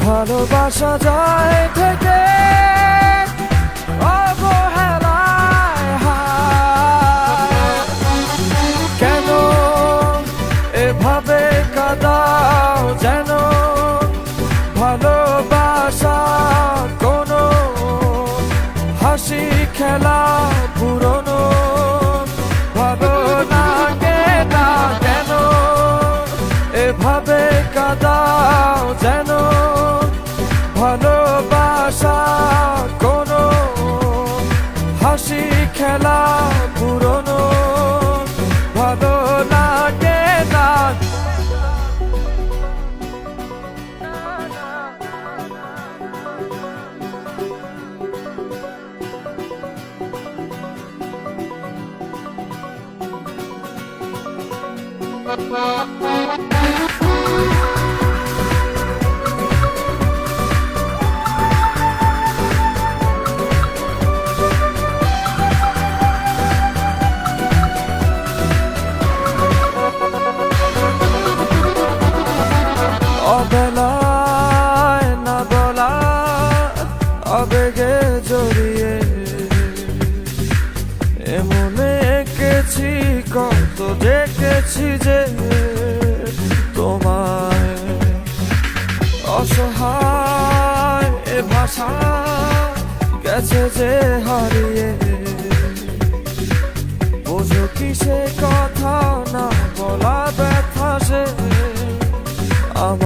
ভালোবাসা যায় থেকে অবহেলায় কেন এভাবে কাঁদাও যেন ভালোবাসা কোনো হাসি খেলা পুরনো ভালো লাগে না কেন এভাবে কাঁদাও যেন ভালোবাসা কোনো হাসি খেলা পুরনো ভালো লাগে না অবেলায় না বলা আবেগে জড়িয়ে এমনে এঁকেছি কত দেখেছি যে তোমায় অসহায় এ ভাষা গেছে যে হারিয়ে